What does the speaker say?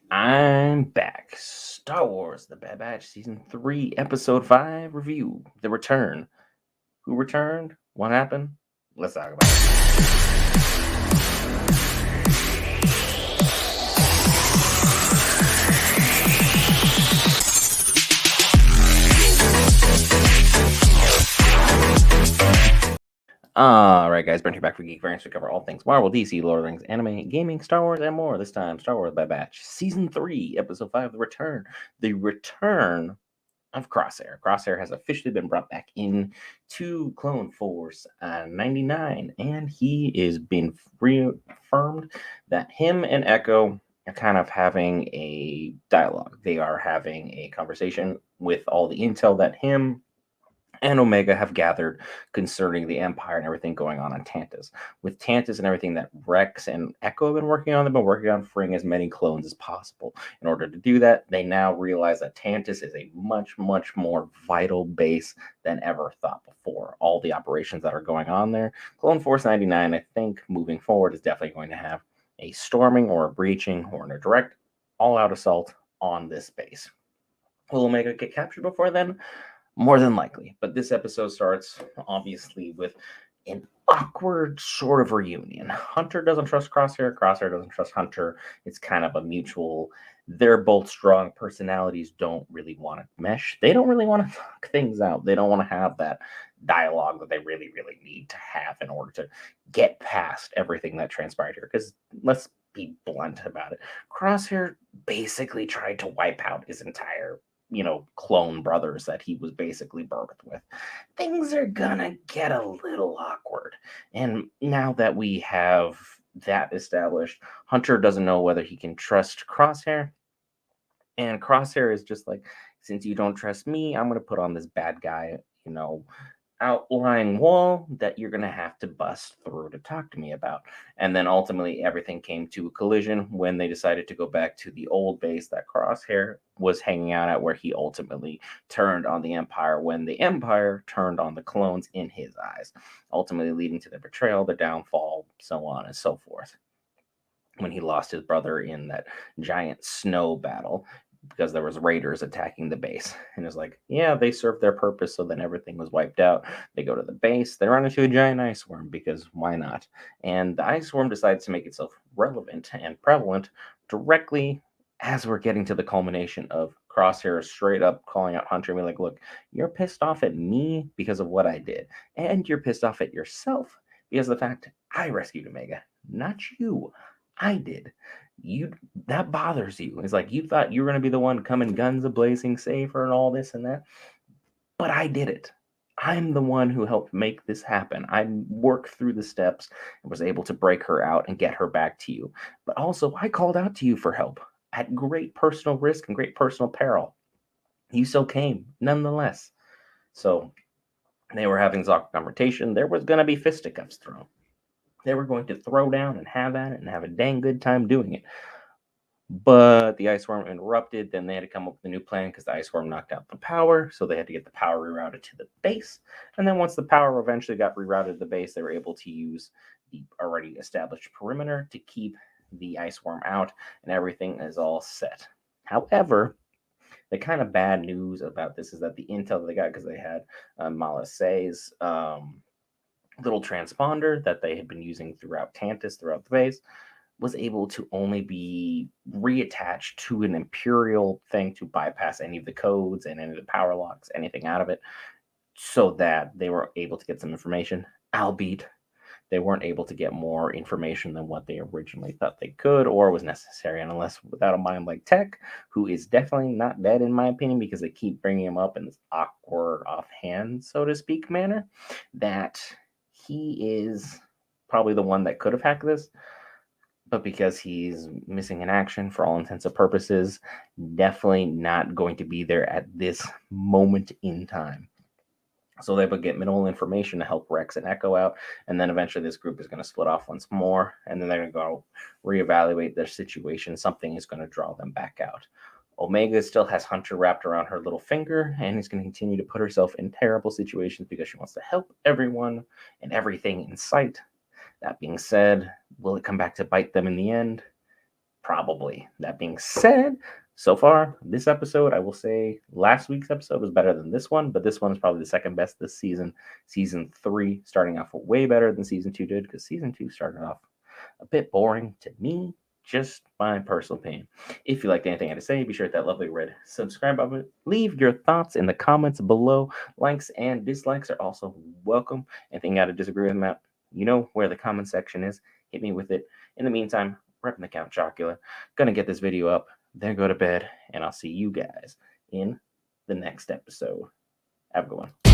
I'm back. Star Wars The Bad Batch Season 3, Episode 5 review. The Return. Who returned? What happened? Let's talk about it. Alright, guys, Brent here back for Geek Variants. We cover all things Marvel, DC, Lord of the Rings, anime, gaming, Star Wars, and more. This time, Star Wars Bad Batch Season 3, Episode 5, The Return. The Return of Crosshair. Crosshair has officially been brought back in to Clone Force 99, and he is being reaffirmed that him and Echo are kind of having a dialogue. They are having a conversation with all the intel that him and Omega have gathered concerning the Empire and everything going on Tantus. With Tantus and everything that Rex and Echo have been working on, they've been working on freeing as many clones as possible. In order to do that, they now realize that Tantus is a much, much more vital base than ever thought before. All the operations that are going on there, Clone Force 99, I think, moving forward, is definitely going to have a storming or a breaching or a direct all-out assault on this base. Will Omega get captured before then? More than likely. But this episode starts, obviously, with an awkward sort of reunion. Hunter doesn't trust Crosshair. Crosshair doesn't trust Hunter. It's kind of a mutual. They're both strong personalities, don't really want to mesh. They don't really want to talk things out. They don't want to have that dialogue that they really, really need to have in order to get past everything that transpired here. Because let's be blunt about it. Crosshair basically tried to wipe out his entire clone brothers that he was basically birthed with. Things are gonna get a little awkward. And now that we have that established, Hunter doesn't know whether he can trust Crosshair. And Crosshair is just like, since you don't trust me, I'm gonna put on this bad guy, outlying wall that you're going to have to bust through to talk to me about. And then ultimately, everything came to a collision when they decided to go back to the old base that Crosshair was hanging out at, where he ultimately turned on the Empire when the Empire turned on the clones in his eyes, ultimately leading to the betrayal, the downfall, so on and so forth. When he lost his brother in that giant snow battle, because there was raiders attacking the base, and it's like, yeah, they served their purpose, so then everything was wiped out. They go to the base, they run into a giant ice worm, because why not? And the ice worm decides to make itself relevant and prevalent directly as we're getting to the culmination of Crosshair straight up calling out Hunter and be like, look, you're pissed off at me because of what I did, and you're pissed off at yourself because of the fact I rescued Omega, not you. I did. You That bothers you. It's like you thought you were going to be the one coming guns a blazing safer and all this and that, but I did it. I'm the one who helped make this happen. I worked through the steps and was able to break her out and get her back to you. But also, I called out to you for help at great personal risk and great personal peril. You still came, nonetheless. So they were having this awkward confrontation. There was going to be fisticuffs thrown. They were going to throw down and have at it and have a dang good time doing it. But the ice worm interrupted. Then they had to come up with a new plan because the ice worm knocked out the power. So they had to get the power rerouted to the base. And then once the power eventually got rerouted to the base, they were able to use the already established perimeter to keep the ice worm out, and everything is all set. However, the kind of bad news about this is that the intel that they got, because they had Mala Say's little transponder that they had been using throughout Tantus, throughout the base, was able to only be reattached to an Imperial thing to bypass any of the codes and any of the power locks, anything out of it, so that they were able to get some information, albeit they weren't able to get more information than what they originally thought they could or was necessary, and unless without a mind like Tech, who is definitely not dead in my opinion, because they keep bringing him up in this awkward offhand, so to speak, manner, that he is probably the one that could have hacked this, but because he's missing in action for all intents and purposes, definitely not going to be there at this moment in time. So they would get minimal information to help Rex and Echo out, and then eventually this group is going to split off once more, and then they're going to go reevaluate their situation. Something is going to draw them back out. Omega still has Hunter wrapped around her little finger, and is going to continue to put herself in terrible situations because she wants to help everyone and everything in sight. That being said, will it come back to bite them in the end? Probably. That being said, so far, this episode, I will say last week's episode was better than this one, but this one is probably the second best this season. Season 3 starting off way better than Season 2 did, because Season 2 started off a bit boring to me, just my personal opinion. If you liked anything I had to say, be sure to hit that lovely red subscribe button. Leave your thoughts in the comments below. Likes and dislikes are also welcome. Anything you got to disagree with, Matt, you know where the comment section is. Hit me with it. In the meantime, repping the Count Chocula. Gonna get this video up, then go to bed, and I'll see you guys in the next episode. Have a good one.